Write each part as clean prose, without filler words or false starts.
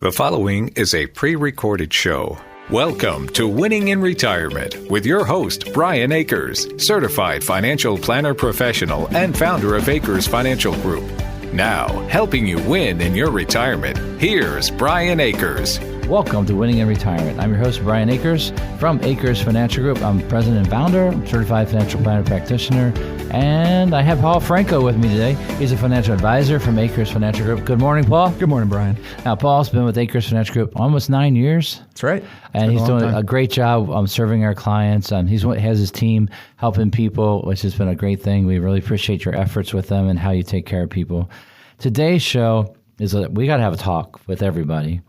The following is a pre-recorded show. Welcome to Winning in Retirement with your host, Brian Akers, certified financial planner professional and founder of Akers Financial Group. Now, helping you win in your retirement, here's Brian Akers. Welcome to Winning in Retirement. I'm your host, Brian Akers from Akers Financial Group. I'm president and founder, certified financial planner practitioner, and I have Paul Franco with me today. He's a financial advisor from Akers Financial Group. Good morning, Paul. Good morning, Brian. Now, Paul's been with Akers Financial Group almost 9 years. That's right. And he's doing a great job serving our clients. He has his team helping people, which has been a great thing. We really appreciate your efforts with them and how you take care of people. Today's show is we got to have a talk with everybody.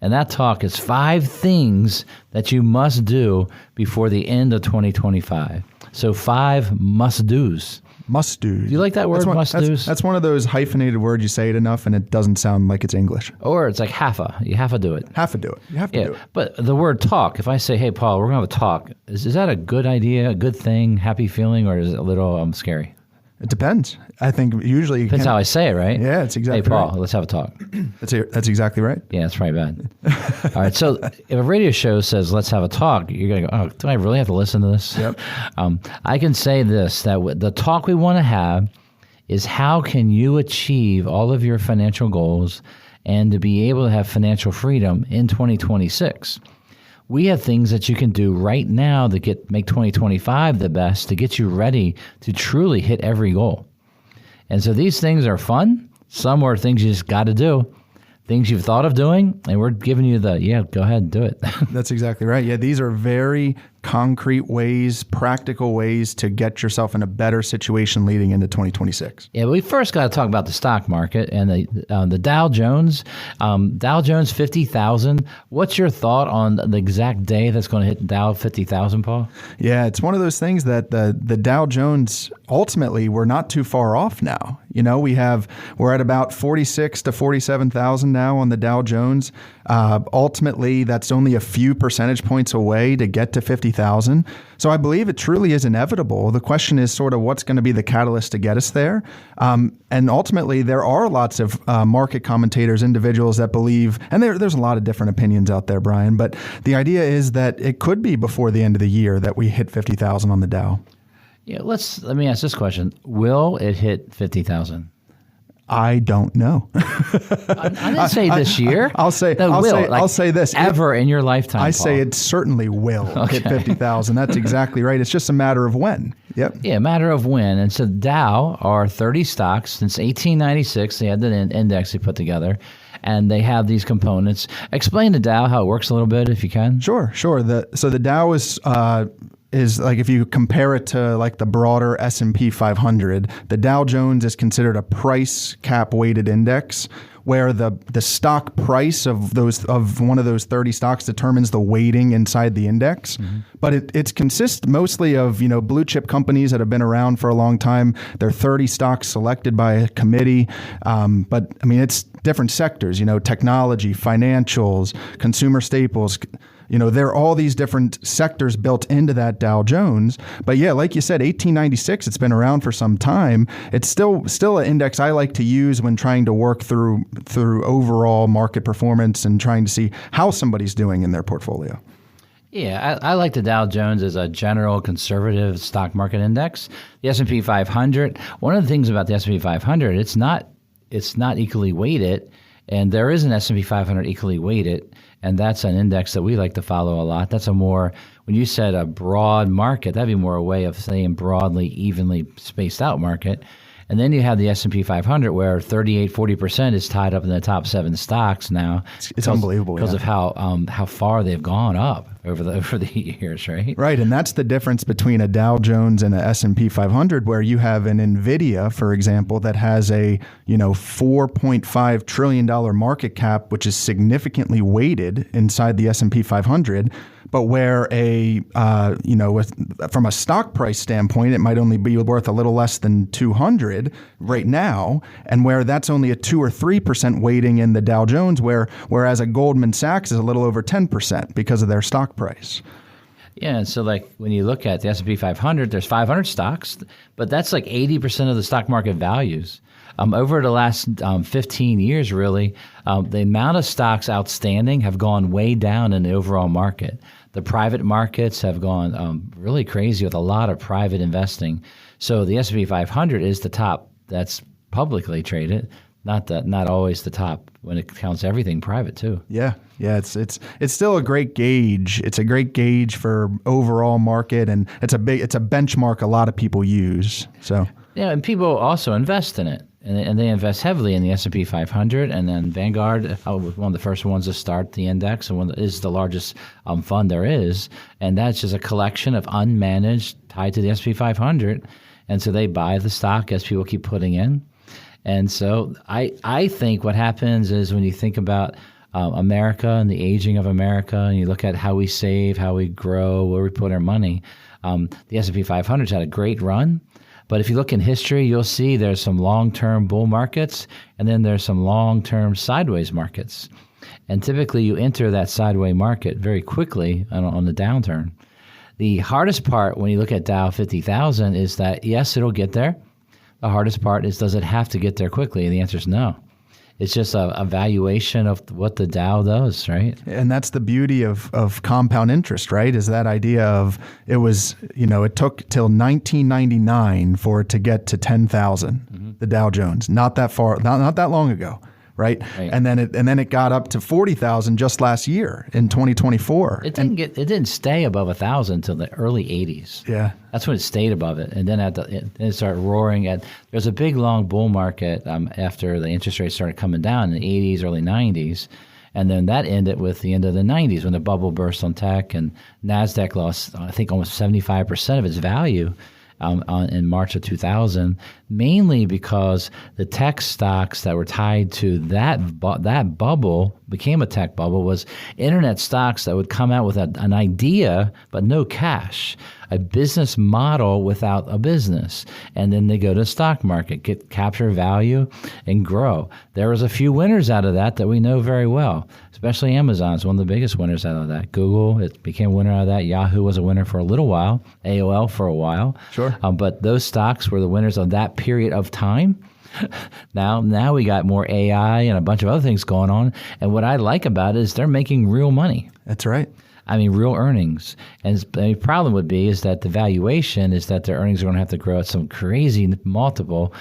And that talk is 5 things that you must do before the end of 2025. So 5 must-dos. Must-dos. Do you like that word, must-dos? That's one of those hyphenated words you say it enough and it doesn't sound like it's English. Or it's like you have to do it. Have to do it. You have to do it. But the word talk, if I say, hey, Paul, we're going to have a talk, is that a good idea, a good thing, happy feeling, or is it a little scary? It depends. I think usually... Depends how I say it, right? Yeah, it's exactly Hey, Paul, right. Let's have a talk. That's exactly right. Yeah, that's probably bad. All right, so if a radio show says, let's have a talk, you're going to go, oh, do I really have to listen to this? Yep. I can say this, that the talk we want to have is how can you achieve all of your financial goals and to be able to have financial freedom in 2026. We have things that you can do right now to make 2025 the best, to get you ready to truly hit every goal. And so these things are fun. Some are things you just got to do, things you've thought of doing, and we're giving you go ahead and do it. That's exactly right. Yeah, these are very concrete ways, practical ways to get yourself in a better situation leading into 2026. Yeah, we first got to talk about the stock market and the Dow Jones. Dow Jones 50,000. What's your thought on the exact day that's going to hit Dow 50,000, Paul? Yeah, it's one of those things that the Dow Jones, ultimately, we're not too far off now. You know, we're at about 46 to 47,000 now on the Dow Jones. Ultimately, that's only a few percentage points away to get to 50,000. So I believe it truly is inevitable. The question is sort of what's going to be the catalyst to get us there. And ultimately, there are lots of market commentators, individuals that believe, and there's a lot of different opinions out there, Brian, but the idea is that it could be before the end of the year that we hit 50,000 on the Dow. Yeah, let me ask this question. Will it hit 50,000? I don't know. I didn't say this year. I'll say this. Ever in your lifetime, I say it certainly will hit 50,000. That's exactly right. It's just a matter of when. Yep. Yeah, a matter of when. And so Dow are 30 stocks. Since 1896, they had the index they put together. And they have these components. Explain to Dow how it works a little bit, if you can. Sure. So the Dow is like, if you compare it to like the broader S&P 500, the Dow Jones is considered a price cap weighted index where the stock price of one of those 30 stocks determines the weighting inside the index. Mm-hmm. But it consists mostly of, blue chip companies that have been around for a long time. There are 30 stocks selected by a committee. But I mean, it's different sectors, technology, financials, consumer staples. There are all these different sectors built into that Dow Jones. But yeah, like you said, 1896, it's been around for some time. It's still an index I like to use when trying to work through overall market performance and trying to see how somebody's doing in their portfolio. Yeah, I like the Dow Jones as a general conservative stock market index. The S&P 500, one of the things about the S&P 500, it's not equally weighted, and there is an S&P 500 equally weighted. And that's an index that we like to follow a lot. That's when you said a broad market, that'd be more a way of saying broadly, evenly spaced out market. And then you have the S&P 500 where 40% is tied up in the top 7 stocks now. It's unbelievable. Because of how far they've gone up over the years, right? Right, and that's the difference between a Dow Jones and a S&P 500 where you have an NVIDIA, for example, that has a $4.5 trillion market cap, which is significantly weighted inside the S&P 500. But where from a stock price standpoint, it might only be worth a little less than 200 right now, and where that's only a 2 or 3% weighting in the Dow Jones, whereas a Goldman Sachs is a little over 10% because of their stock price. Yeah, so like when you look at the S&P 500, there's 500 stocks, but that's like 80% of the stock market values. Over the last 15 years, really, the amount of stocks outstanding have gone way down in the overall market. The private markets have gone really crazy with a lot of private investing. So the S&P 500 is the top that's publicly traded, not always the top when it counts everything private too. Yeah. It's still a great gauge. It's a great gauge for overall market, and it's a benchmark a lot of people use. So yeah, and people also invest in it, and they invest heavily in the S&P 500, and then Vanguard was one of the first ones to start the index, and is the largest fund there is, and that's just a collection of unmanaged tied to the S&P 500, and so they buy the stock as people keep putting in. And so I think what happens is when you think about America and the aging of America, and you look at how we save, how we grow, where we put our money, the S&P 500's had a great run. But if you look in history, you'll see there's some long-term bull markets, and then there's some long-term sideways markets. And typically you enter that sideways market very quickly on the downturn. The hardest part when you look at Dow 50,000 is that, yes, it'll get there. The hardest part is, does it have to get there quickly? And the answer is no. It's just a valuation of what the Dow does, right? And that's the beauty of compound interest, right? Is that idea of it took till 1999 for it to get to 10,000, the Dow Jones. Not that far, not that long ago, right? And then it got up to 40,000 just last year in 2024. It didn't stay above 1,000 until the early 80s. Yeah. That's when it stayed above it, and then it started roaring. There's a big long bull market after the interest rates started coming down in the 80s, early 90s, and then that ended with the end of the 90s when the bubble burst on tech, and NASDAQ lost, I think, almost 75% of its value in March of 2000, mainly because the tech stocks that were tied to that bubble became a tech bubble was internet stocks that would come out with an idea but no cash, a business model without a business, and then they go to the stock market, capture value, and grow. There was a few winners out of that we know very well, especially Amazon's one of the biggest winners out of that. Google, it became a winner out of that. Yahoo was a winner for a little while. AOL for a while. Sure. But those stocks were the winners of that period of time. Now we got more AI and a bunch of other things going on. And what I like about it is they're making real money. That's right. I mean, real earnings. And the problem would be is that the valuation is that their earnings are going to have to grow at some crazy multiple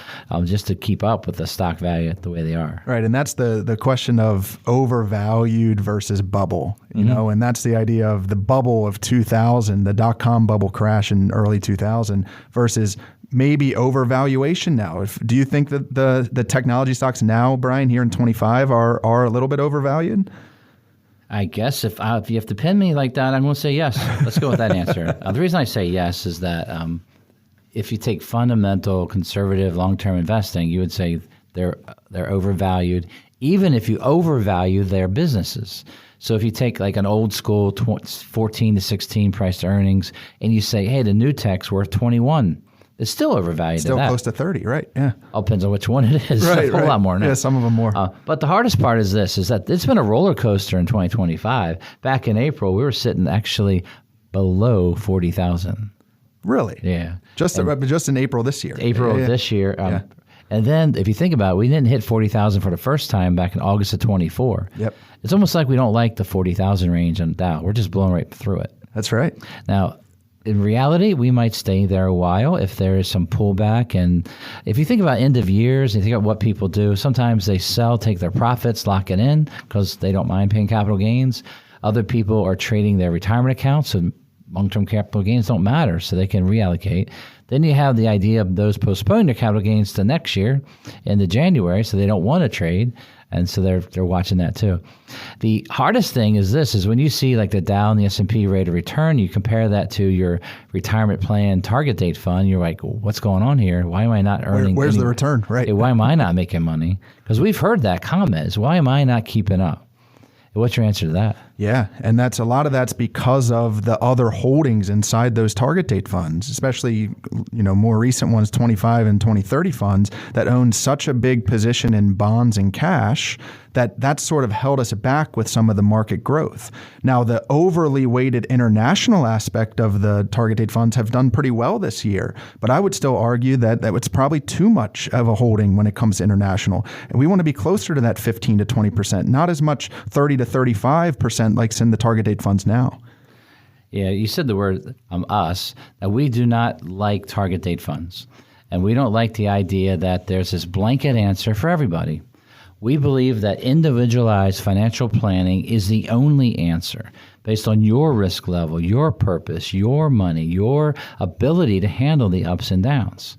just to keep up with the stock value the way they are. Right. And that's the question of overvalued versus bubble, you know, and that's the idea of the bubble of 2000, the dot-com bubble crash in early 2000 versus maybe overvaluation now. Do you think that the technology stocks now, Brian, here in 25 are a little bit overvalued? I guess if you have to pin me like that, I'm going to say yes. Let's go with that answer. The reason I say yes is that if you take fundamental, conservative, long-term investing, you would say they're overvalued, even if you overvalue their businesses. So if you take like an old school 14 to 16 price to earnings, and you say, hey, the new tech's worth 21. It's still overvalued. Still close to 30, right? Yeah. All depends on which one it is. Right, a whole lot more now. Yeah, some of them more. But the hardest part is this, is that it's been a roller coaster in 2025. Back in April, we were sitting actually below 40,000. Really? Yeah. Just in April this year. April of this year. And then if you think about it, we didn't hit 40,000 for the first time back in August of 24. Yep. It's almost like we don't like the 40,000 range on Dow. We're just blowing right through it. That's right. Now, in reality, we might stay there a while if there is some pullback. And if you think about end of years, and you think about what people do, sometimes they sell, take their profits, lock it in because they don't mind paying capital gains. Other people are trading their retirement accounts, and long-term capital gains don't matter, so they can reallocate. Then you have the idea of those postponing their capital gains to next year into January, so they don't want to trade. And so they're watching that too. The hardest thing is this, is when you see like the Dow and the S&P rate of return, you compare that to your retirement plan target date fund, you're like, what's going on here? Why am I not earning? Where's the return? Right. Why am I not making money? Because we've heard that comment is, why am I not keeping up? What's your answer to that? Yeah, and a lot of that's because of the other holdings inside those target date funds, especially more recent ones, 25 and 2030 funds that own such a big position in bonds and cash that sort of held us back with some of the market growth. Now, the overly weighted international aspect of the target date funds have done pretty well this year, but I would still argue that it's probably too much of a holding when it comes to international. And we want to be closer to that 15 to 20%, not as much 30 to 35% like's in the target date funds now. Yeah, you said the word us. That we do not like target date funds. And we don't like the idea that there's this blanket answer for everybody. We believe that individualized financial planning is the only answer based on your risk level, your purpose, your money, your ability to handle the ups and downs.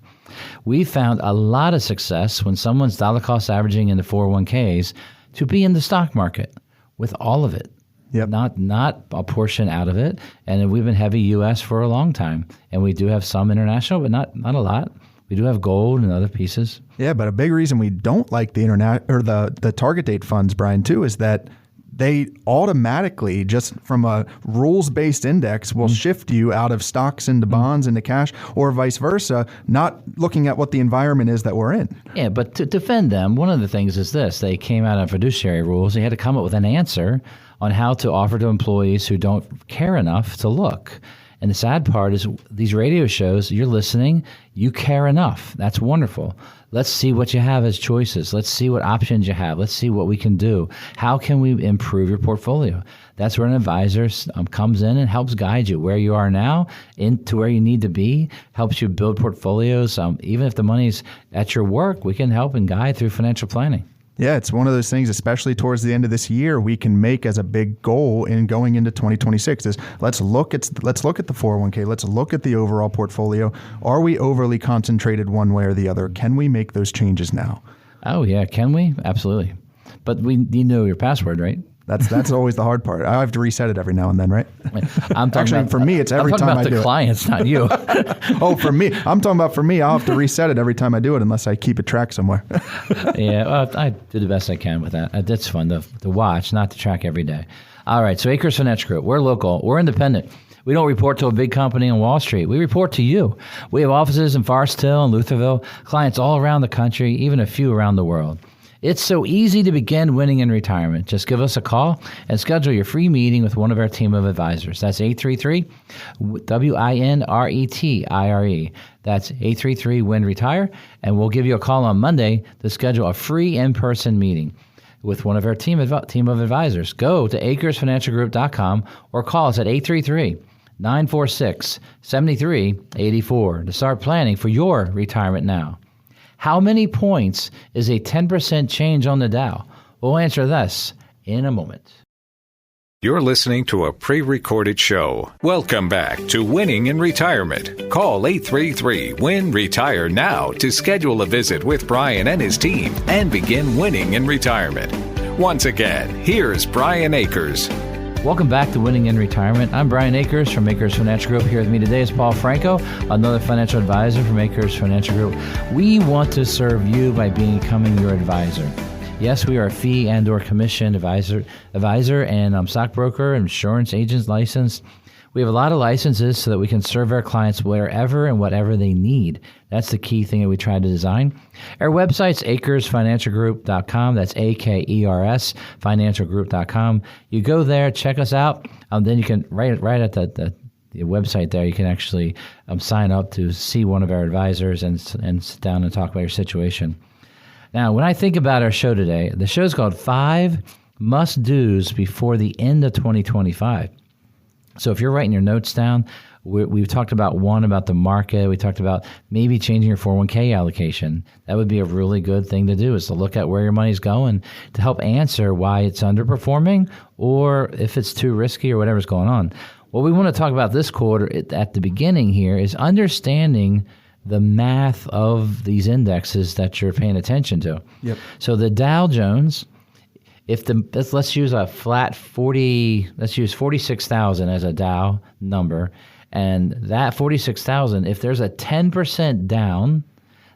We found a lot of success when someone's dollar cost averaging in the 401ks to be in the stock market with all of it. Yep. Not a portion out of it. And we've been heavy U.S. for a long time. And we do have some international, but not a lot. We do have gold and other pieces. Yeah, but a big reason we don't like the the target date funds, Brian, too, is that they automatically, just from a rules-based index, will shift you out of stocks into bonds into cash, or vice versa, not looking at what the environment is that we're in. Yeah, but to defend them, one of the things is this. They came out of fiduciary rules. They had to come up with an answer on how to offer to employees who don't care enough to look. And the sad part is these radio shows, you're listening, you care enough. That's wonderful. Let's see what you have as choices. Let's see what options you have. Let's see what we can do. How can we improve your portfolio? That's where an advisor comes in and helps guide you where you are now into where you need to be, helps you build portfolios. Even if the money's at your work, we can help and guide through financial planning. Yeah, it's one of those things, especially towards the end of this year, we can make as a big goal in going into 2026 is let's look at the 401k. Let's look at the overall portfolio. Are we overly concentrated one way or the other? Can we make those changes now? Oh, yeah. Can we? Absolutely. But you know your password, right? That's always the hard part. I have to reset it every now and then, right? For me, it's every time I do it. I'm talking about the clients, not you. Oh, for me. I'm talking about for me. I'll have to reset it every time I do it unless I keep a track somewhere. Yeah, well, I do the best I can with that. That's fun to watch, not to track every day. All right, so Acres Financial Group. We're local. We're independent. We don't report to a big company on Wall Street. We report to you. We have offices in Forest Hill and Lutherville, clients all around the country, even a few around the world. It's so easy to begin winning in retirement. Just give us a call and schedule your free meeting with one of our team of advisors. That's 833-WINRETIRE. That's 833-WIN-RETIRE. And we'll give you a call on Monday to schedule a free in-person meeting with one of our team of advisors. Go to acresfinancialgroup.com or call us at 833-946-7384 to start planning for your retirement now. How many points is a 10% change on the Dow? We'll answer this in a moment. You're listening to a pre-recorded show. Welcome back to Winning in Retirement. Call 833-WIN-RETIRE now to schedule a visit with Brian and his team and begin winning in retirement. Once again, here's Brian Akers. Welcome back to Winning in Retirement. I'm Brian Akers from Akers Financial Group. Here with me today is Paul Franco, another financial advisor from Akers Financial Group. We want to serve you by becoming your advisor. Yes, we are a fee and or commission advisor and stockbroker, insurance agents licensed. We have a lot of licenses so that we can serve our clients wherever and whatever they need. That's the key thing that we try to design. Our website's acresfinancialgroup.com. That's AKERS, financialgroup.com. You go there, check us out. Then you can, right at the website there, you can actually sign up to see one of our advisors and sit down and talk about your situation. Now, when I think about our show today, the show's called 5 Must-Dos Before the End of 2025. So if you're writing your notes down, we've talked about about the market. We talked about maybe changing your 401k allocation. That would be a really good thing to do, is to look at where your money's going to help answer why it's underperforming or if it's too risky or whatever's going on. What we want to talk about this quarter at the beginning here is understanding the math of these indexes that you're paying attention to. Yep. So the Dow Jones, let's use a flat 40, let's use 46,000 as a Dow number. And that 46,000, if there's a 10% down,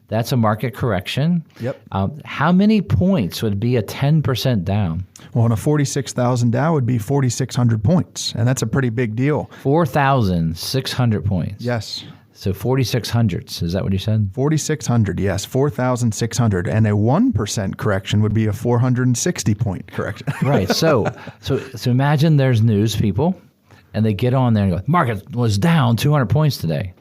That's a market correction. Yep. How many points would be a 10% down? Well, on a 46,000 Dow would be 4,600 points, and that's a pretty big deal. 4,600 points. Yes. So 4,600s, is that what you said? 4,600, yes, 4,600. And a 1% correction would be a 460-point correction. Right. So imagine there's news people, and they get on there and go, market was down 200 points today.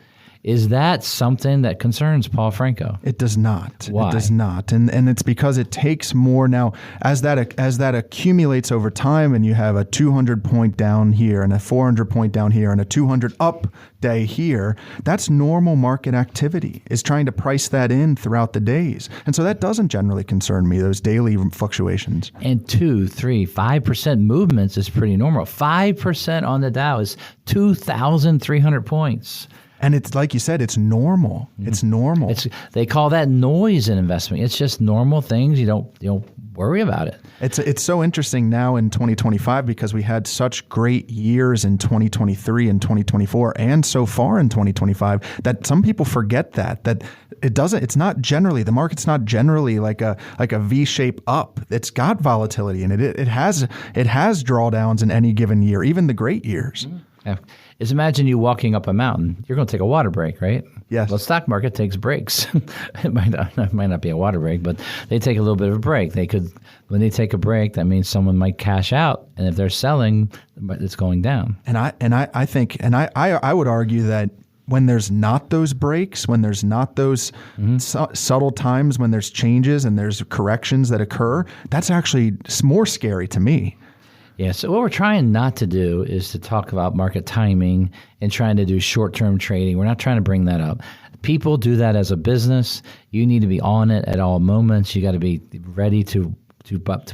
Is that something that concerns Paul Franco? It does not. Why? It does not. And it's because it takes more now as that accumulates over time, and you have a 200-point down here and a 400-point down here and a 200 up day here. That's normal market activity, is trying to price that in throughout the days. And so that doesn't generally concern me, those daily fluctuations. And 2, 3, 5% movements is pretty normal. 5% on the Dow is 2,300 points. And it's like you said, it's normal. It's normal. They call that noise in investment. It's just normal things. You don't worry about it. It's so interesting now in 2025 because we had such great years in 2023 and 2024 and so far in 2025 that some people forget that it's not generally, the market's not generally like a V shape up. It's got volatility in it. It has drawdowns in any given year, even the great years. Yeah. Just imagine you walking up a mountain. You're going to take a water break, right? Yes. Well, the stock market takes breaks. It might not be a water break, but they take a little bit of a break. When they take a break, that means someone might cash out, and if they're selling, it's going down. And I think I would argue that when there's not those breaks, when there's not those subtle times when there's changes and there's corrections that occur, that's actually more scary to me. Yeah, so what we're trying not to do is to talk about market timing and trying to do short-term trading. We're not trying to bring that up. People do that as a business. You need to be on it at all moments. You got to be ready to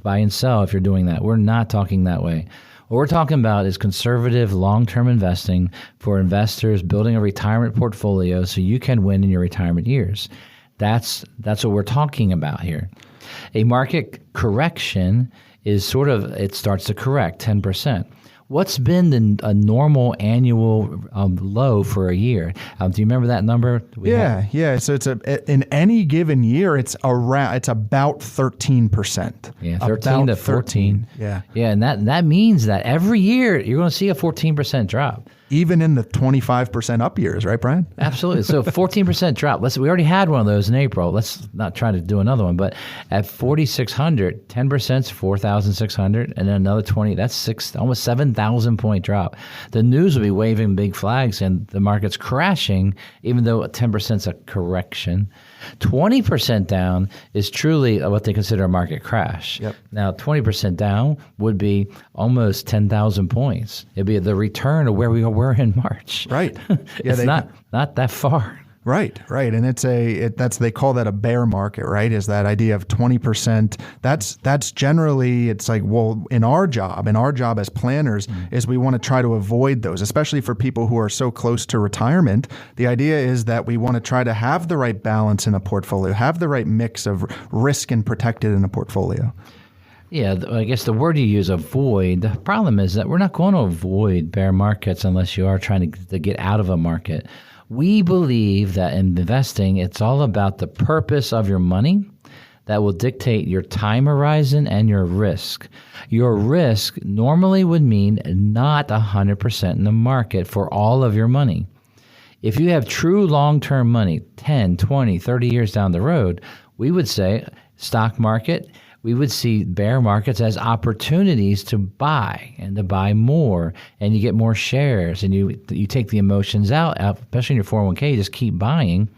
buy and sell if you're doing that. We're not talking that way. What we're talking about is conservative long-term investing for investors building a retirement portfolio so you can win in your retirement years. That's what we're talking about here. A market correction is it starts to correct 10%. What's been a normal annual low for a year? Do you remember that number? Yeah. So in any given year, it's about 13%. Yeah, 13 to 14. Yeah. Yeah, and that means that every year you're going to see a 14% drop. Even in the 25% up years, right, Brian? Absolutely. So 14% drop. We already had one of those in April. Let's not try to do another one. But at 4,600, 10% is 4,600, and then another 20. That's almost 7,000 point drop. The news will be waving big flags, and the market's crashing, even though 10% is a correction. 20% down is truly what they consider a market crash. Yep. Now, 20% down would be almost 10,000 points. It'd be the return of where we were in March. Right. Yeah, it's not that far. Right. And they call that a bear market, right? Is that idea of 20%. That's generally, it's like, well, in our job as planners is we want to try to avoid those, especially for people who are so close to retirement. The idea is that we want to try to have the right balance in a portfolio, have the right mix of risk and protected in a portfolio. Yeah, I guess the word you use, avoid, the problem is that we're not going to avoid bear markets unless you are trying to get out of a market. We believe that in investing, it's all about the purpose of your money that will dictate your time horizon and your risk. Your risk normally would mean not 100% in the market for all of your money. If you have true long-term money, 10, 20, 30 years down the road, we would say stock market, we would see bear markets as opportunities to buy and to buy more, and you get more shares, and you take the emotions out, especially in your 401k, you just keep buying.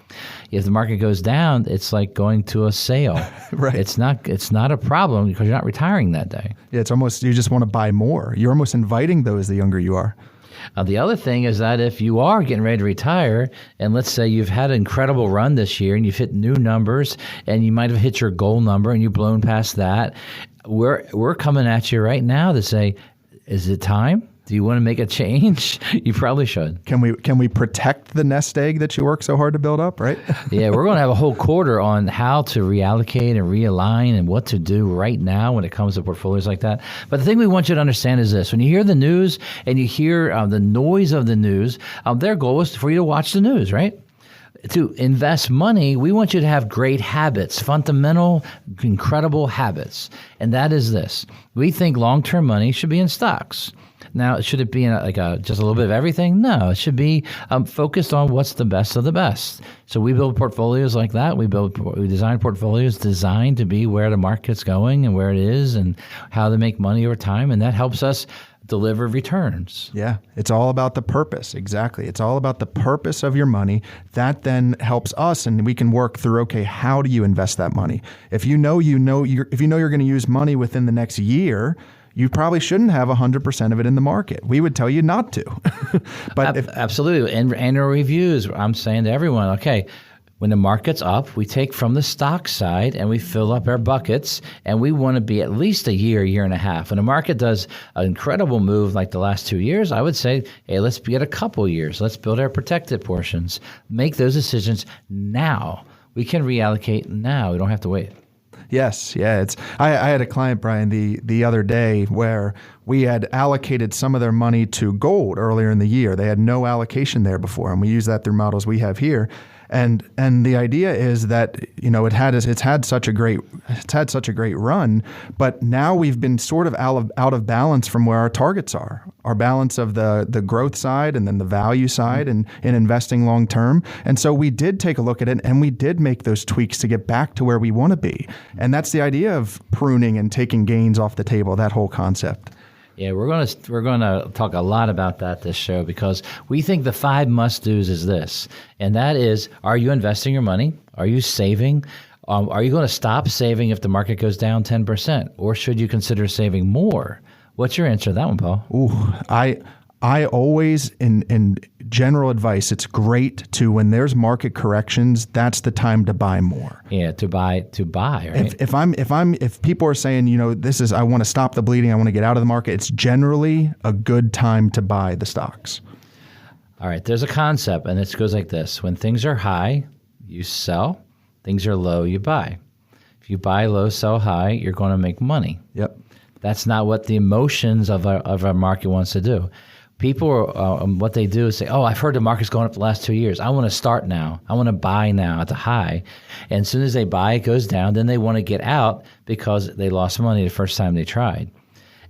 If the market goes down, it's like going to a sale. Right. It's not a problem because you're not retiring that day. Yeah, it's almost, you just want to buy more. You're almost inviting those the younger you are. The other thing is that if you are getting ready to retire, and let's say you've had an incredible run this year and you've hit new numbers and you might have hit your goal number and you've blown past that, we're coming at you right now to say, is it time? Do you want to make a change? You probably should. Can we protect the nest egg that you work so hard to build up, right? Yeah, we're going to have a whole quarter on how to reallocate and realign and what to do right now when it comes to portfolios like that. But the thing we want you to understand is this. When you hear the news and you hear the noise of the news, their goal is for you to watch the news, right? to invest money, we want you to have great habits, fundamental, incredible habits. And that is this. We think long-term money should be in stocks. Now, should it be in just a little bit of everything? No, it should be focused on what's the best of the best. So we build portfolios like that. We design portfolios designed to be where the market's going and where it is and how to make money over time. And that helps us deliver returns. Yeah, it's all about the purpose. Exactly. It's all about the purpose of your money. That then helps us, and we can work through, okay, how do you invest that money? If you know you're going to use money within the next year, you probably shouldn't have 100% of it in the market. We would tell you not to. But absolutely. And annual reviews, I'm saying to everyone, okay, when the market's up, we take from the stock side and we fill up our buckets, and we want to be at least a year and a half. When the market does an incredible move like the last 2 years, I would say, hey, let's get a couple years. Let's build our protected portions. Make those decisions now. We can reallocate now. We don't have to wait. Yes, yeah. I had a client, Brian, the other day where we had allocated some of their money to gold earlier in the year. They had no allocation there before, and we use that through models we have here. And the idea is that, it's had such a great run, but now we've been sort of out of balance from where our targets are. Our balance of the growth side and then the value side and in investing long term. And so we did take a look at it, and we did make those tweaks to get back to where we want to be. And that's the idea of pruning and taking gains off the table, that whole concept. Yeah, we're going to talk a lot about that this show, because we think the 5 must-dos is this, and that is, are you investing your money? Are you saving? Are you going to stop saving if the market goes down 10%, or should you consider saving more? What's your answer to that one, Paul? Ooh, I always, in general advice, it's great to, when there's market corrections, that's the time to buy more. Yeah, to buy, right? If people are saying, I want to stop the bleeding, I want to get out of the market, it's generally a good time to buy the stocks. All right, there's a concept, and it goes like this. When things are high, you sell. Things are low, you buy. If you buy low, sell high, you're going to make money. Yep. That's not what the emotions of our market wants to do. People, what they do is say, oh, I've heard the market's going up the last 2 years. I want to start now. I want to buy now at the high. And as soon as they buy, it goes down. Then they want to get out because they lost money the first time they tried.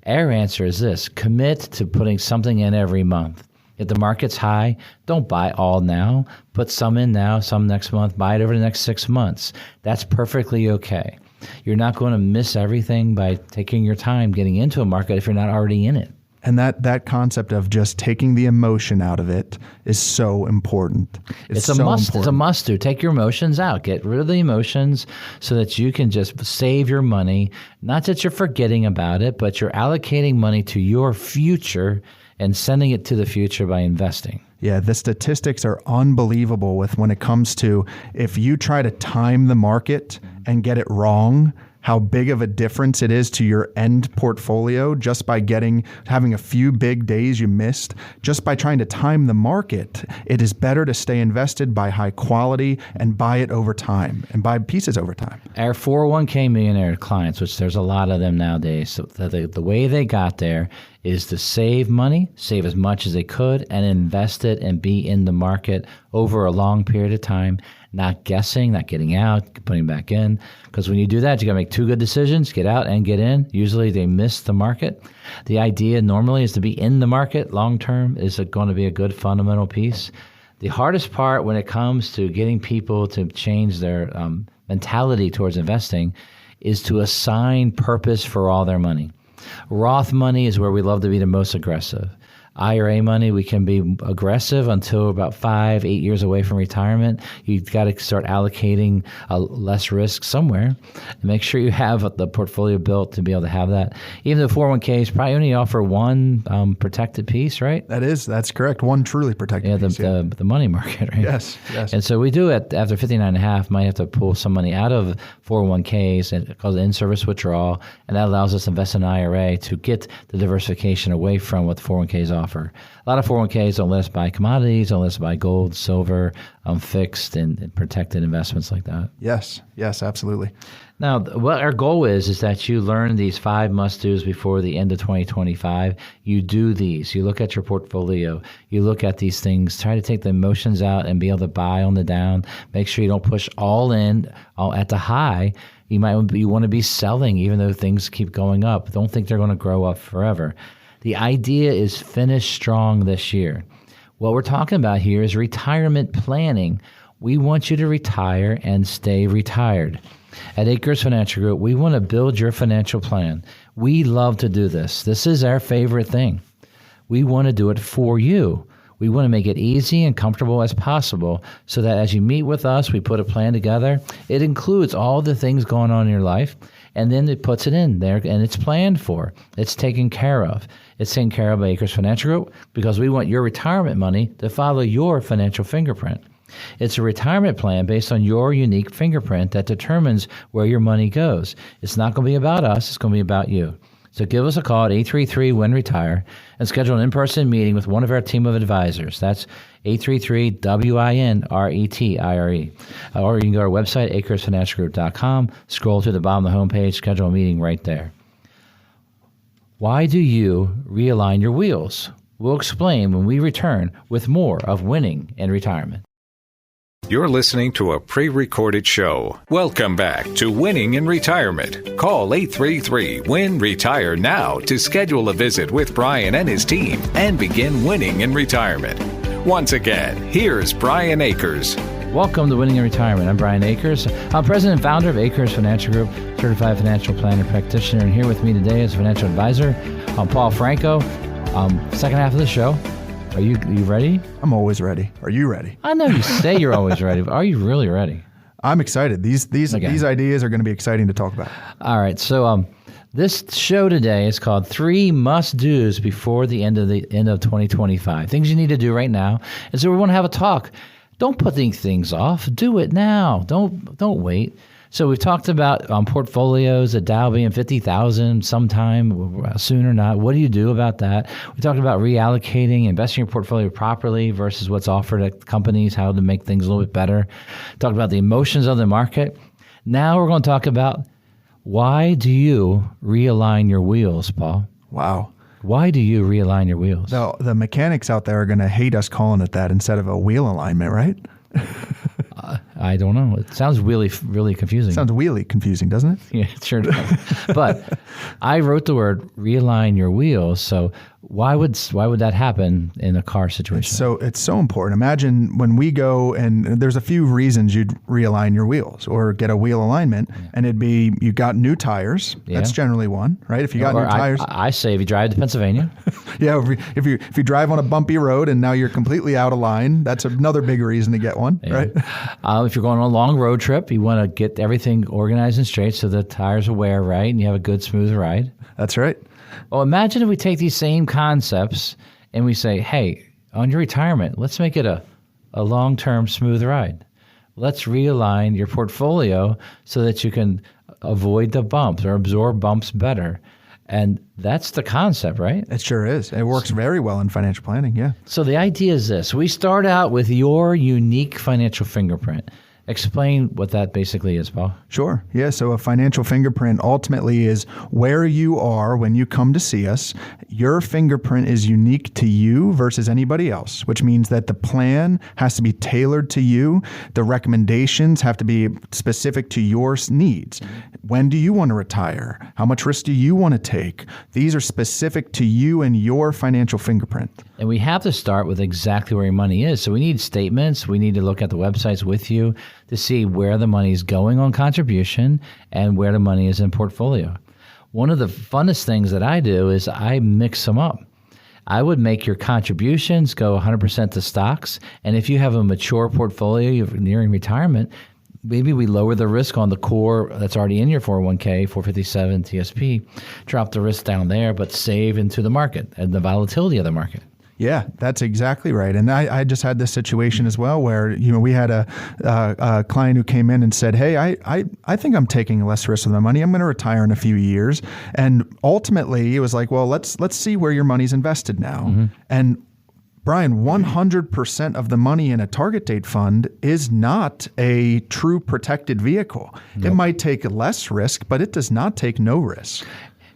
Our answer is this. Commit to putting something in every month. If the market's high, don't buy all now. Put some in now, some next month. Buy it over the next 6 months. That's perfectly okay. You're not going to miss everything by taking your time getting into a market if you're not already in it. And that concept of just taking the emotion out of it is so important. It's a must. It's a must do. Take your emotions out. Get rid of the emotions so that you can just save your money. Not that you're forgetting about it, but you're allocating money to your future and sending it to the future by investing. Yeah, the statistics are unbelievable when it comes to, if you try to time the market and get it wrong, how big of a difference it is to your end portfolio just by having a few big days you missed. Just by trying to time the market, it is better to stay invested, buy high quality, and buy it over time, and buy pieces over time. Our 401k millionaire clients, which there's a lot of them nowadays, so the way they got there is to save money, save as much as they could, and invest it and be in the market over a long period of time, not guessing, not getting out, putting back in. Because when you do that, you got to make 2 good decisions, get out and get in. Usually they miss the market. The idea normally is to be in the market long term. Is it going to be a good fundamental piece? The hardest part when it comes to getting people to change their mentality towards investing is to assign purpose for all their money. Roth money is where we love to be the most aggressive. IRA money, we can be aggressive until about 5-8 years away from retirement. You've got to start allocating less risk somewhere and make sure you have the portfolio built to be able to have that. Even the 401ks probably only offer one protected piece, right? That's correct. One truly protected piece. The money market, right? Yes. And so we do it after 59.5, might have to pull some money out of 401ks and called in-service withdrawal, and that allows us to invest in an IRA to get the diversification away from what the 401ks offer. offer. A lot of 401ks don't let us buy commodities, don't let us buy gold, silver, fixed and protected investments like that. Yes, absolutely. Now, what our goal is that you learn these 5 must-dos before the end of 2025. You do these. You look at your portfolio. You look at these things. Try to take the emotions out and be able to buy on the down. Make sure you don't push all in at the high. You want to be selling even though things keep going up. Don't think they're going to grow up forever. The idea is finish strong this year. What we're talking about here is retirement planning. We want you to retire and stay retired. At Acres Financial Group, we want to build your financial plan. We love to do this. This is our favorite thing. We want to do it for you. We want to make it easy and comfortable as possible so that as you meet with us, we put a plan together. It includes all the things going on in your life, and then it puts it in there, and it's planned for. It's taken care of. It's taken care of by Acres Financial Group because we want your retirement money to follow your financial fingerprint. It's a retirement plan based on your unique fingerprint that determines where your money goes. It's not going to be about us. It's going to be about you. So give us a call at 833-WIN-RETIRE and schedule an in-person meeting with one of our team of advisors. That's 833-WIN-RETIRE. Or you can go to our website, acresfinancialgroup.com, scroll to the bottom of the homepage, schedule a meeting right there. Why do you realign your wheels? We'll explain when we return with more of Winning in Retirement. You're listening to a pre-recorded show. Welcome back to Winning in Retirement. Call 833-WIN-RETIRE now to schedule a visit with Brian and his team and begin winning in retirement. Once again, here's Brian Akers. Welcome to Winning in Retirement. I'm Brian Akers. I'm president and founder of Acres Financial Group, certified financial planner practitioner, and here with me today is financial advisor, Paul Franco. Second half of the show. Are you ready? I'm always ready. Are you ready? I know you say you're always ready, but are you really ready? I'm excited. These ideas are going to be exciting to talk about. All right. So this show today is called 3 Must-Dos Before the end of 2025. Things you need to do right now. And so we want to have a talk. Don't put these things off. Do it now. Don't wait. So we've talked about portfolios, the Dow being 50,000 sometime soon or not. What do you do about that? We talked about reallocating, investing your portfolio properly versus what's offered at companies, how to make things a little bit better. Talked about the emotions of the market. Now we're going to talk about why do you realign your wheels, Paul? Wow. Why do you realign your wheels? The mechanics out there are going to hate us calling it that instead of a wheel alignment, right? I don't know. It sounds really, really confusing. Sounds really confusing, doesn't it? Yeah, it sure does. But I wrote the word realign your wheels. So why would that happen in a car situation? It's so important. Imagine when we go, and there's a few reasons you'd realign your wheels or get a wheel alignment, and it'd be you got new tires. Yeah. That's generally one, right? If you got new tires, I say if you drive to Pennsylvania. Yeah, if you drive on a bumpy road and now you're completely out of line, that's another big reason to get one, right? If you're going on a long road trip, you want to get everything organized and straight so the tires will wear right and you have a good, smooth ride. That's right. Well, imagine if we take these same concepts and we say, hey, on your retirement, let's make it a long-term smooth ride. Let's realign your portfolio so that you can avoid the bumps or absorb bumps better. And that's the concept, right? It sure is. It works very well in financial planning, yeah. So the idea is this. We start out with your unique financial fingerprint. Explain what that basically is, Paul. Sure. Yeah. So a financial fingerprint ultimately is where you are when you come to see us. Your fingerprint is unique to you versus anybody else, which means that the plan has to be tailored to you. The recommendations have to be specific to your needs. When do you want to retire? How much risk do you want to take? These are specific to you and your financial fingerprint. And we have to start with exactly where your money is. So we need statements. We need to look at the websites with you to see where the money is going on contribution and where the money is in portfolio. One of the funnest things that I do is I mix them up. I would make your contributions go 100% to stocks. And if you have a mature portfolio, you're nearing retirement, maybe we lower the risk on the core that's already in your 401k, 457 TSP, drop the risk down there, but save into the market and the volatility of the market. Yeah, that's exactly right. And I just had this situation as well where, we had a client who came in and said, hey, I think I'm taking less risk with my money. I'm going to retire in a few years. And ultimately, it was like, well, let's see where your money's invested now. Mm-hmm. And Brian, 100% of the money in a target date fund is not a true protected vehicle. Nope. It might take less risk, but it does not take no risk.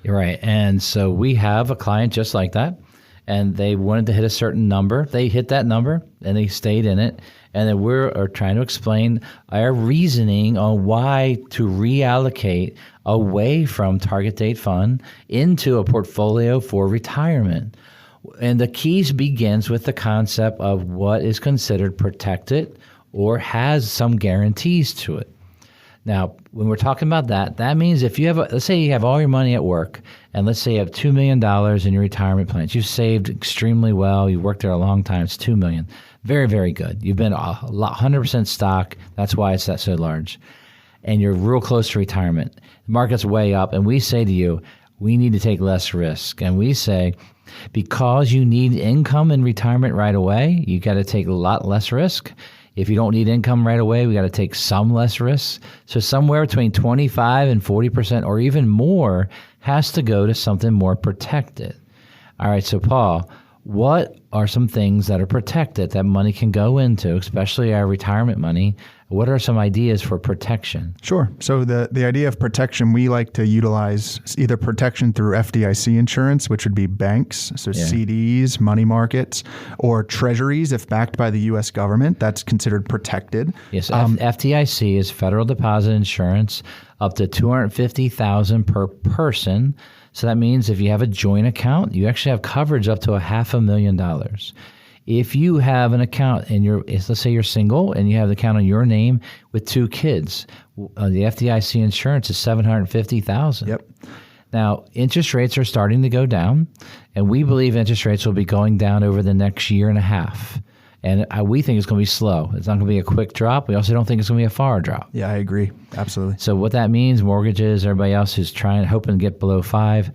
You're right. And so we have a client just like that, and they wanted to hit a certain number. They hit that number, and they stayed in it. And then we're trying to explain our reasoning on why to reallocate away from target date fund into a portfolio for retirement. And the keys begins with the concept of what is considered protected or has some guarantees to it. Now, when we're talking about that, that means if you have, let's say you have all your money at work, and let's say you have $2 million in your retirement plans. You've saved extremely well. You worked there a long time. It's $2 million. Very, very good. You've been 100% stock. That's why it's that so large. And you're real close to retirement. The market's way up, and we say to you, we need to take less risk. And we say, because you need income in retirement right away, you got to take a lot less risk. If you don't need income right away, we got to take some less risk. So somewhere between 25 and 40% or even more has to go to something more protected. All right, so Paul, what are some things that are protected that money can go into, especially our retirement money? What are some ideas for protection? Sure. So the idea of protection, we like to utilize either protection through FDIC insurance, which would be banks, so CDs, money markets, or treasuries if backed by the U.S. government. That's considered protected. Yes, FDIC is Federal Deposit Insurance, up to $250,000 per person. So that means if you have a joint account, you actually have coverage up to $500,000. If you have an account and let's say you're single and you have the account in your name with 2 kids, the FDIC insurance is $750,000. Yep. Now, interest rates are starting to go down, and we believe interest rates will be going down over the next year and a half. And we think it's going to be slow. It's not going to be a quick drop. We also don't think it's going to be a far drop. Yeah, I agree. Absolutely. So what that means, mortgages, everybody else who's hoping to get below 5,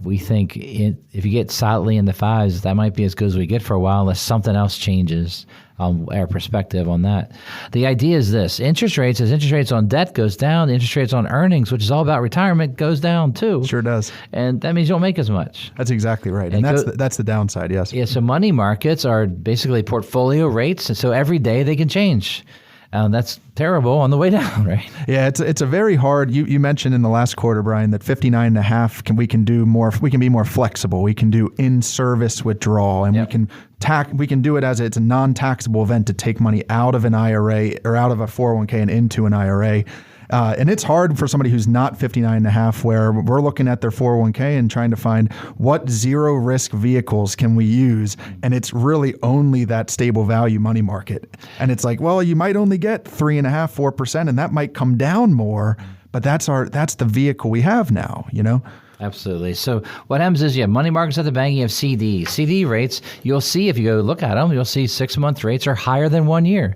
we think if you get solidly in the 5s, that might be as good as we get for a while unless something else changes our perspective on that. The idea is this. Interest rates, as interest rates on debt goes down, the interest rates on earnings, which is all about retirement, goes down too. Sure does. And that means you don't make as much. That's exactly right. And that's the downside, yes. Yeah, so money markets are basically portfolio rates, and so every day they can change. That's terrible on the way down, right? Yeah, it's a very hard. You mentioned in the last quarter, Brian, that 59.5 we can do more. We can be more flexible. We can do in-service withdrawal, and we can do it as it's a non-taxable event to take money out of an IRA or out of a 401k and into an IRA. And it's hard for somebody who's not 59.5, where we're looking at their 401k and trying to find what zero risk vehicles can we use. And it's really only that stable value money market. And it's like, well, you might only get 3.5%, 4%, and that might come down more. But that's the vehicle we have now, Absolutely. So what happens is you have money markets at the bank, you have CDs. CD rates, you'll see if you go look at them, you'll see 6-month rates are higher than 1 year.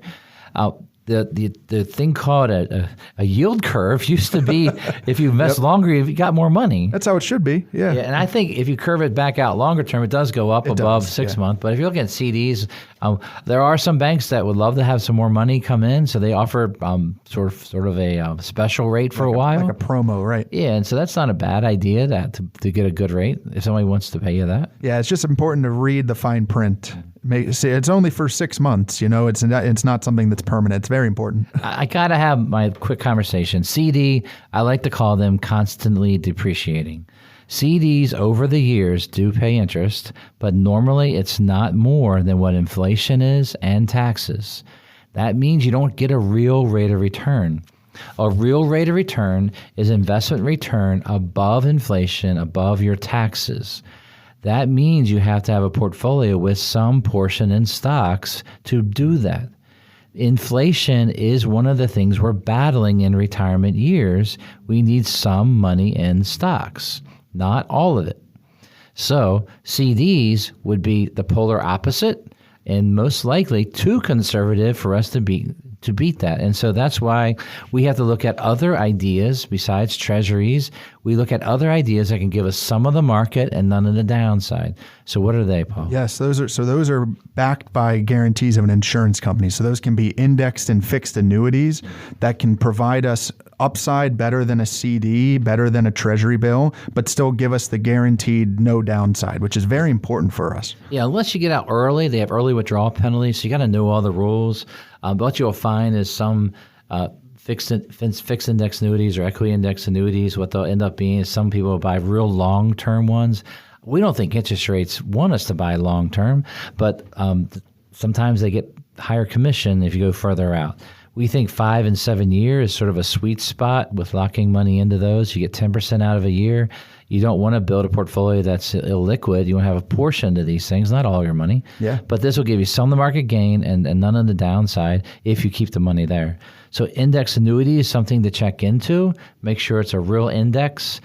The thing called a yield curve used to be if you invest longer, you got more money. That's how it should be. Yeah. And I think if you curve it back out longer term, it does go up above 6 months. But if you look at CDs, there are some banks that would love to have some more money come in, so they offer sort of a special rate for a while, like a promo, right? Yeah, and so that's not a bad idea to get a good rate if somebody wants to pay you that. Yeah, it's just important to read the fine print. It's only for 6 months, it's not something that's permanent. It's very important. I got to have my quick conversation. CD, I like to call them constantly depreciating. CDs over the years do pay interest, but normally it's not more than what inflation is and taxes. That means you don't get a real rate of return. A real rate of return is investment return above inflation, above your taxes. That means you have to have a portfolio with some portion in stocks to do that. Inflation is one of the things we're battling in retirement years. We need some money in stocks, not all of it. So CDs would be the polar opposite and most likely too conservative for us to beat that. And so that's why we have to look at other ideas besides treasuries. We look at other ideas that can give us some of the market and none of the downside. So what are they, Paul? Yes, those are backed by guarantees of an insurance company. So those can be indexed and fixed annuities that can provide us upside better than a CD, better than a treasury bill, but still give us the guaranteed no downside, which is very important for us. Yeah, unless you get out early, they have early withdrawal penalties, so you got to know all the rules. But what you'll find is some fixed index annuities or equity index annuities, what they'll end up being is some people buy real long-term ones. We don't think interest rates want us to buy long-term, but sometimes they get higher commission if you go further out. We think 5 and 7 years is sort of a sweet spot with locking money into those. You get 10% out of a year. You don't want to build a portfolio that's illiquid. You want to have a portion of these things, not all your money. Yeah. But this will give you some of the market gain and none of the downside if you keep the money there. So index annuity is something to check into. Make sure it's a real index,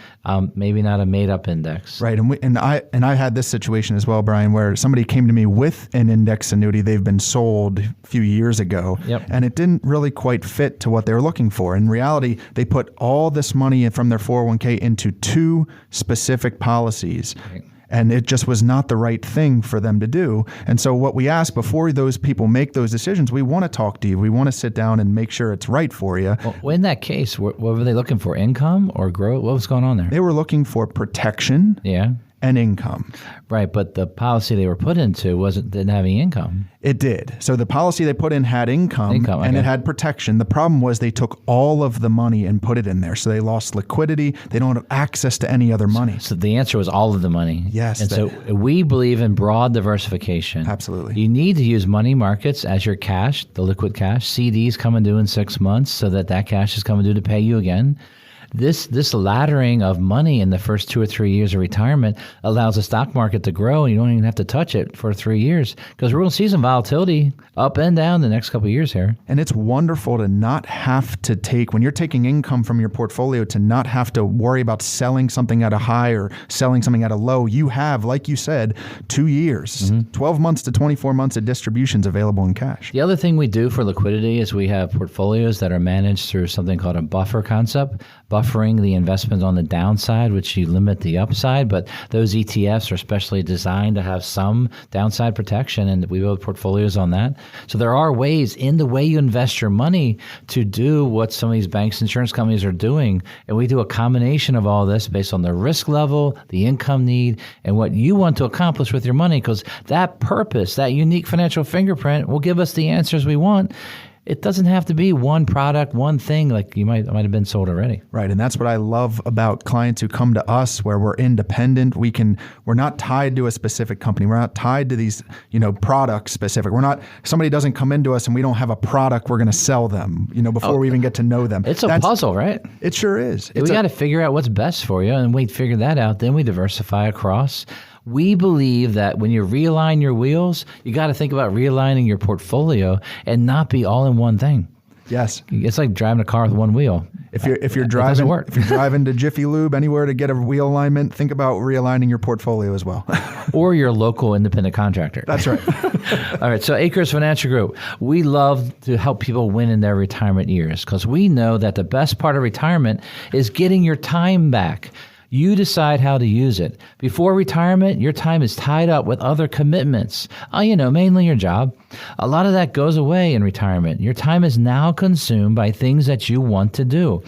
maybe not a made-up index. Right, and I had this situation as well, Brian, where somebody came to me with an index annuity they've been sold a few years ago, and it didn't really quite fit to what they were looking for. In reality, they put all this money from their 401k into 2 specific policies. Right. And it just was not the right thing for them to do. And so what we ask before those people make those decisions, we want to talk to you. We want to sit down and make sure it's right for you. Well, in that case, what were they looking for? Income or growth? What was going on there? They were looking for protection. Yeah. And income. Right, but the policy they were put into didn't have any income. It did. So the policy they put in had income and it had protection. The problem was they took all of the money and put it in there. So they lost liquidity. They don't have access to any other money. So the answer was all of the money. Yes. And so we believe in broad diversification. Absolutely. You need to use money markets as your cash, the liquid cash. CDs coming due in 6 months so that cash is coming due to pay you again. This laddering of money in the first 2 or 3 years of retirement allows the stock market to grow, and you don't even have to touch it for 3 years because we're going to see some volatility up and down the next couple of years here. And it's wonderful to not have to take, when you're taking income from your portfolio, to not have to worry about selling something at a high or selling something at a low. You have, like you said, 2 years, 12 months to 24 months of distributions available in cash. The other thing we do for liquidity is we have portfolios that are managed through something called a buffer concept. Buffering the investment on the downside, which you limit the upside, but those ETFs are specially designed to have some downside protection, and we build portfolios on that. So there are ways in the way you invest your money to do what some of these banks, insurance companies are doing, and we do a combination of all this based on the risk level, the income need, and what you want to accomplish with your money, because that purpose, that unique financial fingerprint will give us the answers we want. It doesn't have to be one product, one thing like you might have been sold already. Right, and that's what I love about clients who come to us, where we're independent. We're not tied to a specific company. We're not tied to these, products specific. Somebody doesn't come into us and we don't have a product we're going to sell them, before we even get to know them. It's a puzzle, right? It sure is. We got to figure out what's best for you, and we figure that out. Then we diversify across. We believe that when you realign your wheels, you got to think about realigning your portfolio and not be all in one thing. Yes, it's like driving a car with one wheel. If you're driving to Jiffy Lube anywhere to get a wheel alignment, think about realigning your portfolio as well. Or your local independent contractor. That's right. All right. So Acres Financial Group, we love to help people win in their retirement years because we know that the best part of retirement is getting your time back. You decide how to use it. Before retirement, your time is tied up with other commitments. Mainly your job. A lot of that goes away in retirement. Your time is now consumed by things that you want to do.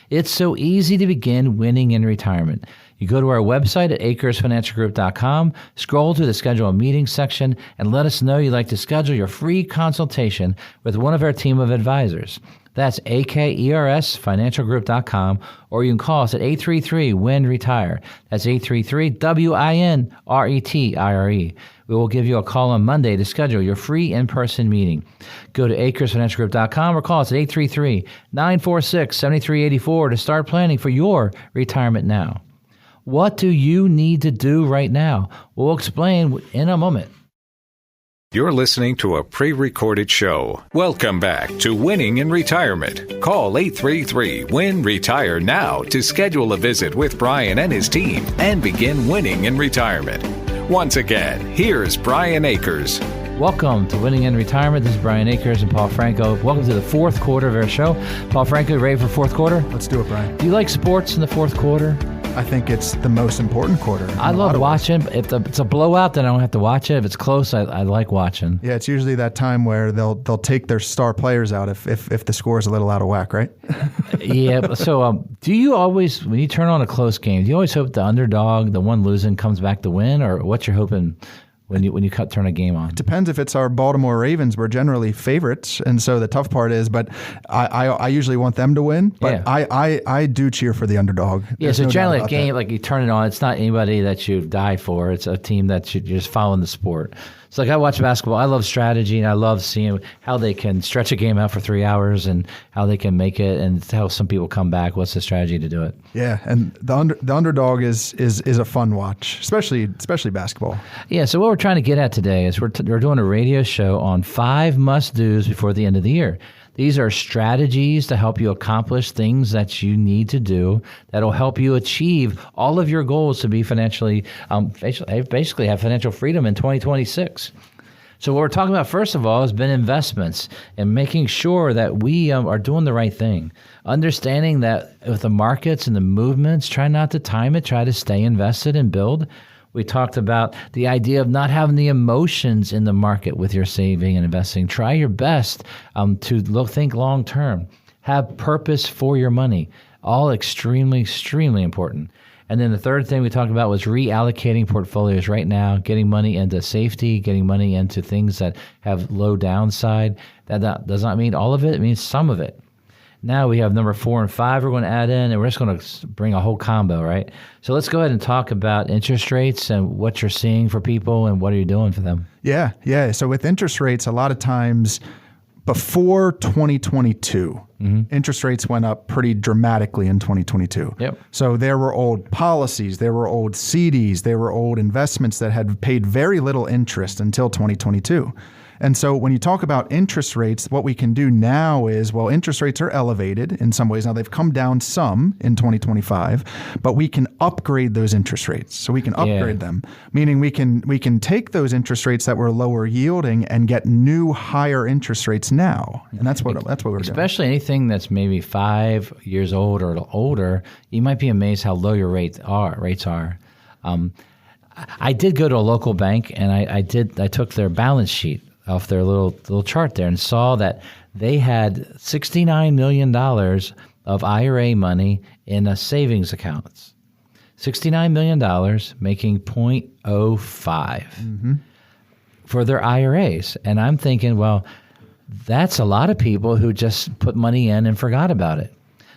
It's so easy to begin winning in retirement. You go to our website at acresfinancialgroup.com, scroll to the schedule a meeting section, and let us know you'd like to schedule your free consultation with one of our team of advisors. That's AKERSfinancialgroup.com, or you can call us at 833-WIN-RETIRE. That's 833-WIN-RETIRE. We will give you a call on Monday to schedule your free in-person meeting. Go to AKERSfinancialgroup.com or call us at 833-946-7384 to start planning for your retirement now. What do you need to do right now? We'll explain in a moment. You're listening to a pre-recorded show. Welcome back to Winning in Retirement. Call 833-WIN-RETIRE now to schedule a visit with Brian and his team and begin winning in retirement. Once again, here's Brian Akers. Welcome to Winning in Retirement. This is Brian Akers and Paul Franco. Welcome to the fourth quarter of our show. Paul Franco, ready for fourth quarter? Let's do it, Brian. Do you like sports in the fourth quarter? I think it's the most important quarter. I love watching. If it's a blowout, then I don't have to watch it. If it's close, I like watching. Yeah, it's usually that time where they'll take their star players out if the score is a little out of whack, right? Yeah. So, do you always, when you turn on a close game, do you always hope the underdog, the one losing, comes back to win, or what you're hoping when you turn a game on? Depends. If it's our Baltimore Ravens, we're generally favorites, and so the tough part is, but I usually want them to win, but yeah. I do cheer for the underdog. Yeah, so generally a game, like you turn it on, it's not anybody that you die for, it's a team that you're just following the sport. So like I watch basketball, I love strategy, and I love seeing how they can stretch a game out for 3 hours and how they can make it and how some people come back. What's the strategy to do it? Yeah, and the underdog is a fun watch, especially basketball. Yeah, so what we're trying to get at today is we're doing a radio show on 5 must-dos before the end of the year. These are strategies to help you accomplish things that you need to do that'll help you achieve all of your goals to be financially, basically have financial freedom in 2026. So what we're talking about, first of all, has been investments and making sure that we are doing the right thing. Understanding that with the markets and the movements, try not to time it, try to stay invested and build. We talked about the idea of not having the emotions in the market with your saving and investing. Try your best to think long term. Have purpose for your money. All extremely, extremely important. And then the third thing we talked about was reallocating portfolios right now, getting money into safety, getting money into things that have low downside. That does not mean all of it. It means some of it. Now we have number 4 and 5 we're going to add in, and we're just going to bring a whole combo, right? So let's go ahead and talk about interest rates and what you're seeing for people and what are you doing for them. Yeah. So with interest rates, a lot of times before 2022, interest rates went up pretty dramatically in 2022. Yep. So there were old policies, there were old CDs, there were old investments that had paid very little interest until 2022. And so when you talk about interest rates, what we can do now is, well, interest rates are elevated in some ways. Now they've come down some in 2025, but we can upgrade those interest rates. So we can upgrade them, meaning we can take those interest rates that were lower yielding and get new higher interest rates now. And that's what we're doing. Especially anything that's maybe 5 years old or older, you might be amazed how low your rates are. I did go to a local bank and I took their balance sheet off their little chart there and saw that they had $69 million of IRA money in savings accounts. $69 million making 0.05 for their IRAs. And I'm thinking, well, that's a lot of people who just put money in and forgot about it.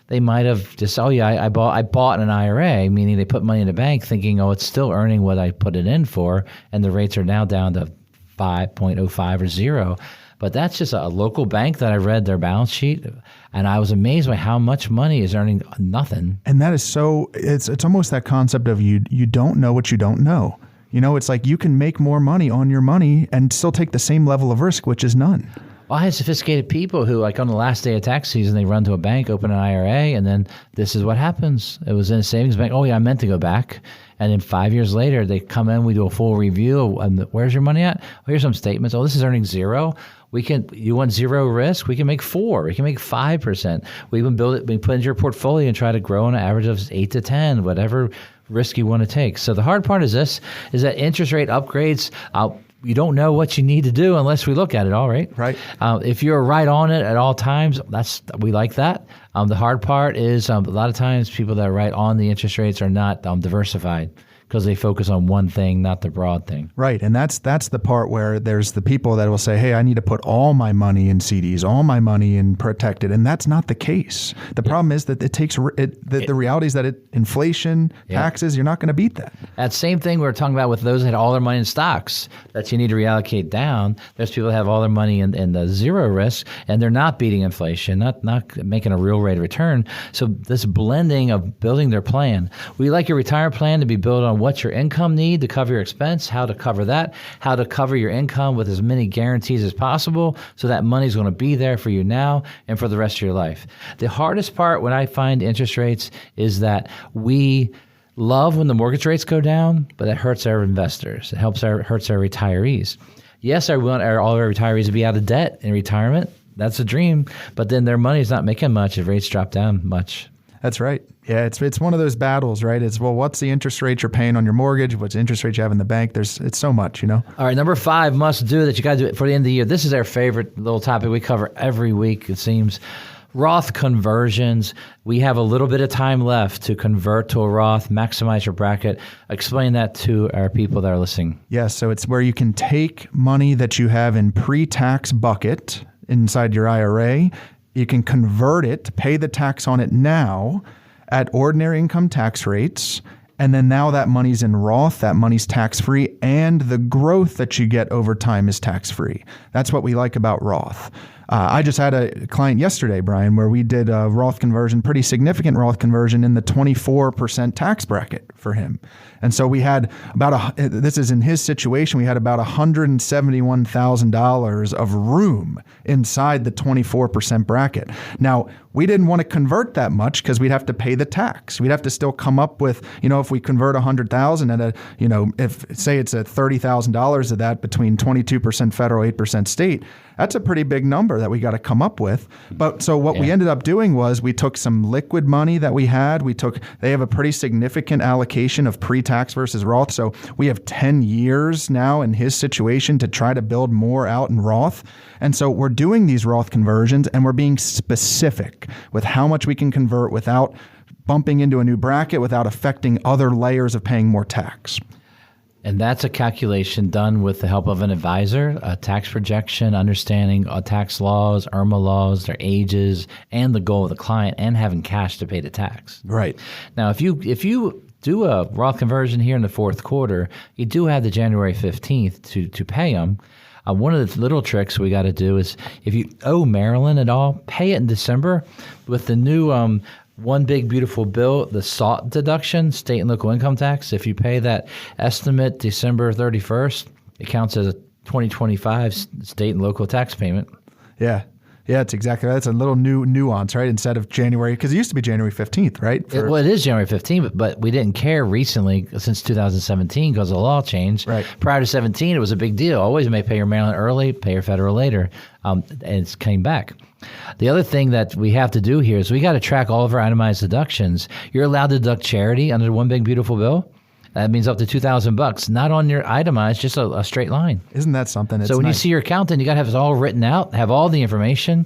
They might have just, I bought an IRA, meaning they put money in the bank thinking, it's still earning what I put it in for, and the rates are now down to 5.05 or 0. But that's just a local bank that I read their balance sheet, and I was amazed by how much money is earning nothing. And that is it's almost that concept of you don't know what you don't know. It's like you can make more money on your money and still take the same level of risk, which is none. Well, I had sophisticated people who, like on the last day of tax season, they run to a bank, open an IRA, and then this is what happens. It was in a savings bank. I meant to go back. And then 5 years later, they come in, we do a full review. Where's your money at? Here's some statements. This is earning 0. You want 0 risk? We can make 4. We can make 5%. We even build it, we put into your portfolio and try to grow on an average of 8 to 10, whatever risk you want to take. So the hard part is that interest rate upgrades, you don't know what you need to do unless we look at it all, right? Right. If you're right on it at all times, we like that. The hard part is a lot of times people that are right on the interest rates are not diversified because they focus on one thing, not the broad thing. Right, and that's the part where there's the people that will say, hey, I need to put all my money in CDs, all my money in protected, and that's not the case. The problem is that the reality is that inflation, taxes, you're not going to beat that. That same thing we were talking about with those that had all their money in stocks that you need to reallocate down. There's people that have all their money in the 0 risk, and they're not beating inflation, not making a real rate of return. So this blending of building their plan. We like your retirement plan to be built on what's your income need to cover your expense, how to cover that, how to cover your income with as many guarantees as possible so that money's going to be there for you now and for the rest of your life. The hardest part when I find interest rates is that we love when the mortgage rates go down, but that hurts our investors. It hurts our retirees. Yes, I want all our retirees to be out of debt in retirement. That's a dream, but then their money's not making much if rates drop down much. That's right. Yeah, it's one of those battles, right? It's, well, what's the interest rate you're paying on your mortgage? What's the interest rate you have in the bank? It's so much, All right, number 5 must do that you got to do it for the end of the year. This is our favorite little topic we cover every week, it seems. Roth conversions. We have a little bit of time left to convert to a Roth, maximize your bracket. Explain that to our people that are listening. Yes, so it's where you can take money that you have in pre-tax bucket inside your IRA. You can convert it, pay the tax on it now at ordinary income tax rates. And then now that money's in Roth, that money's tax-free, and the growth that you get over time is tax-free. That's what we like about Roth. I just had a client yesterday, Brian, where we did a Roth conversion, pretty significant Roth conversion in the 24% tax bracket for him. And so we had this is in his situation, we had about $171,000 of room inside the 24% bracket. Now, we didn't want to convert that much because we'd have to pay the tax. We'd have to still come up with, if we convert 100,000 and if say it's a $30,000 of that between 22% federal, 8% state, that's a pretty big number that we got to come up with. But so what we ended up doing was we took some liquid money that we had. They have a pretty significant allocation of pre-tax versus Roth. So we have 10 years now in his situation to try to build more out in Roth. And so we're doing these Roth conversions and we're being specific with how much we can convert without bumping into a new bracket, without affecting other layers of paying more tax. And that's a calculation done with the help of an advisor, a tax projection, understanding tax laws, IRMA laws, their ages, and the goal of the client, and having cash to pay the tax. Right. Now, if you do a Roth conversion here in the fourth quarter, you do have the January 15th to pay them. One of the little tricks we got to do is if you owe Maryland at all, pay it in December with the new One Big Beautiful Bill, the SALT deduction, state and local income tax. If you pay that estimate December 31st, it counts as a 2025 state and local tax payment. Yeah. Yeah, it's exactly right. That's a little new nuance, right? Instead of January, because it used to be January 15th, right? It is January 15th, but we didn't care recently since 2017 because the law changed. Right. Prior to 17, it was a big deal. Always may pay your Maryland early, pay your federal later, and it came back. The other thing that we have to do here is we got to track all of our itemized deductions. You're allowed to deduct charity under One Big Beautiful Bill. That means up to $2,000, not on your itemized, just a straight line. Isn't that something? So when you see your accountant, you got to have it all written out, have all the information,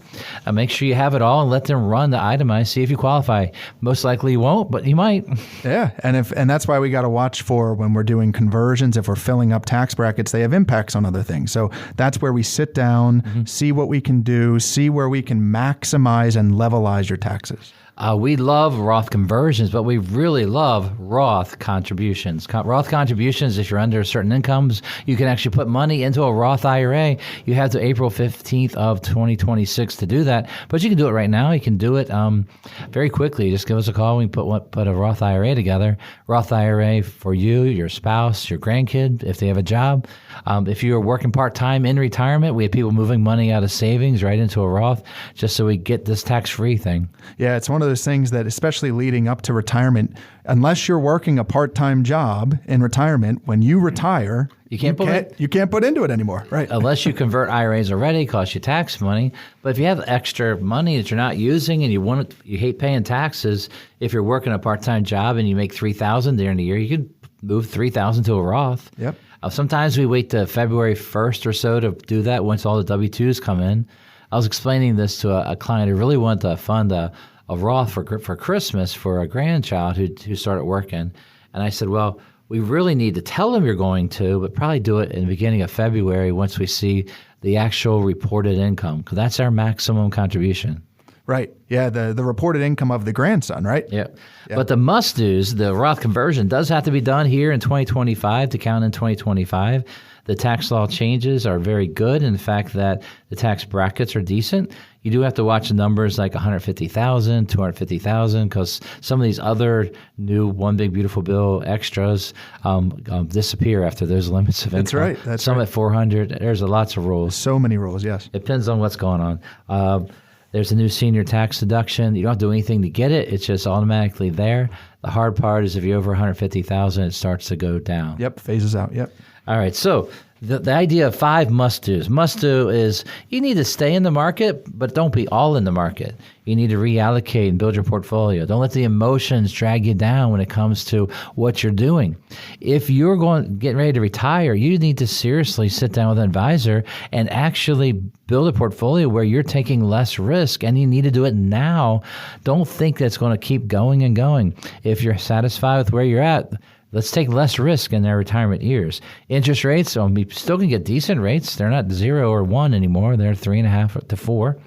make sure you have it all, and let them run the itemized, see if you qualify. Most likely you won't, but you might. Yeah, and that's why we got to watch for when we're doing conversions, if we're filling up tax brackets, they have impacts on other things. So that's where we sit down, see what we can do, see where we can maximize and levelize your taxes. We love Roth conversions, but we really love Roth contributions. Roth contributions, if you're under certain incomes, you can actually put money into a Roth IRA. You have to April 15th of 2026 to do that, but you can do it right now. You can do it very quickly. Just give us a call. We put a Roth IRA together. Roth IRA for you, your spouse, your grandkid, if they have a job. If you're working part-time in retirement, we have people moving money out of savings right into a Roth just so we get this tax-free thing. Yeah, it's one of those things that, especially leading up to retirement, unless you're working a part-time job in retirement, when you retire, you can't put into it anymore, right? Unless you convert IRAs already, it costs you tax money. But if you have extra money that you're not using and you hate paying taxes, if you're working a part-time job and you make $3,000 during the year, you could move $3,000 to a Roth. Yep. Sometimes we wait to February 1st or so to do that once all the W-2s come in. I was explaining this to a client who really wanted to fund a Roth for Christmas for a grandchild who started working. And I said, well, we really need to tell them you're going to, but probably do it in the beginning of February once we see the actual reported income, because that's our maximum contribution. Right. Yeah, the reported income of the grandson, right? Yeah. But the must-dos, the Roth conversion does have to be done here in 2025 to count in 2025. The tax law changes are very good in the fact that the tax brackets are decent. You do have to watch the numbers like 150,000, 250,000, because some of these other new One Big Beautiful Bill extras disappear after those limits of income. That's right. That's some right. At 400. There's lots of rules. So many rules, yes. It depends on what's going on. There's a new senior tax deduction. You don't have to do anything to get it. It's just automatically there. The hard part is if you're over 150,000, it starts to go down. Yep, phases out. Yep. All right. So The idea of 5 must-dos. Must-do is you need to stay in the market, but don't be all in the market. You need to reallocate and build your portfolio. Don't let the emotions drag you down when it comes to what you're doing. If you're getting ready to retire, you need to seriously sit down with an advisor and actually build a portfolio where you're taking less risk, and you need to do it now. Don't think that's going to keep going and going. If you're satisfied with where you're at, let's take less risk in their retirement years. Interest rates, we still can get decent rates. They're not 0 or 1 anymore. They're 3.5 to 4.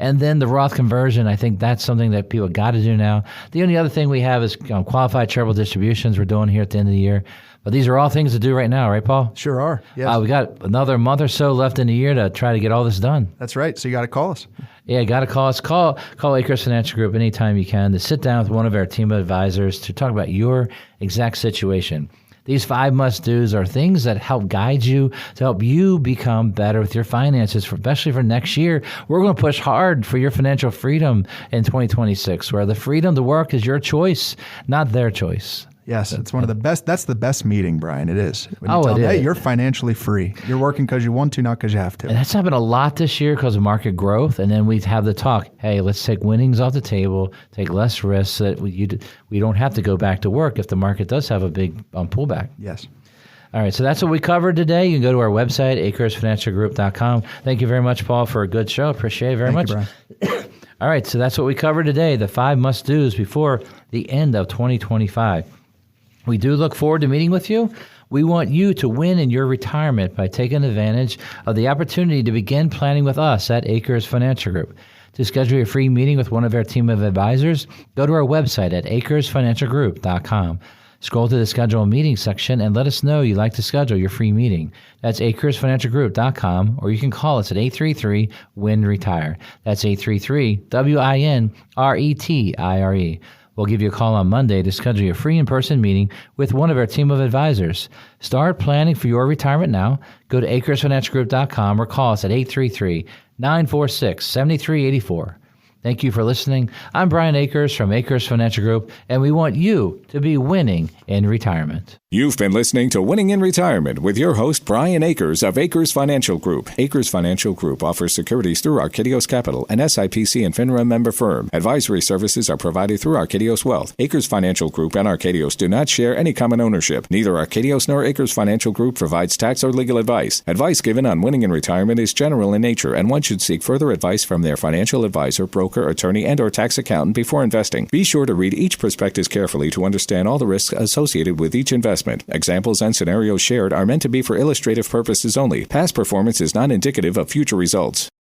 And then the Roth conversion, I think that's something that people got to do now. The only other thing we have is qualified charitable distributions we're doing here at the end of the year. But these are all things to do right now, right, Paul? Sure are. Yes. We got another month or so left in the year to try to get all this done. That's right. So you got to call us. Yeah, got to call us. Call Acres Financial Group anytime you can to sit down with one of our team of advisors to talk about your exact situation. These 5 must-dos are things that help guide you, to help you become better with your finances, especially for next year. We're going to push hard for your financial freedom in 2026, where the freedom to work is your choice, not their choice. Yes, it's one of the best. That's the best meeting, Brian. It is. When you it tell them, is. hey, you're financially free. You're working because you want to, not because you have to. And that's happened a lot this year because of market growth. And then we have the talk, hey, let's take winnings off the table, take less risks so that we don't have to go back to work if the market does have a big pullback. Yes. All right, so that's what we covered today. You can go to our website, acresfinancialgroup.com. Thank you very much, Paul, for a good show. Appreciate it very much. Thank you, Brian. All right, so that's what we covered today, the 5 must-dos before the end of 2025. We do look forward to meeting with you. We want you to win in your retirement by taking advantage of the opportunity to begin planning with us at Acres Financial Group. To schedule your free meeting with one of our team of advisors, go to our website at acresfinancialgroup.com. Scroll to the Schedule a Meeting section and let us know you'd like to schedule your free meeting. That's acresfinancialgroup.com, or you can call us at 833-WIN-RETIRE. That's 833-WIN-RETIRE. We'll give you a call on Monday to schedule your free in-person meeting with one of our team of advisors. Start planning for your retirement now. Go to acresfinancialgroup.com or call us at 833-946-7384. Thank you for listening. I'm Brian Acres from Acres Financial Group, and we want you to be winning in retirement. You've been listening to Winning in Retirement with your host, Brian Acres of Acres Financial Group. Acres Financial Group offers securities through Archedios Capital, an SIPC and FINRA member firm. Advisory services are provided through Archedios Wealth. Acres Financial Group and Archedios do not share any common ownership. Neither Archedios nor Acres Financial Group provides tax or legal advice. Advice given on winning in retirement is general in nature, and one should seek further advice from their financial advisor, broker, attorney, and or tax accountant before investing. Be sure to read each prospectus carefully to understand all the risks associated with each investment. Examples and scenarios shared are meant to be for illustrative purposes only. Past performance is not indicative of future results.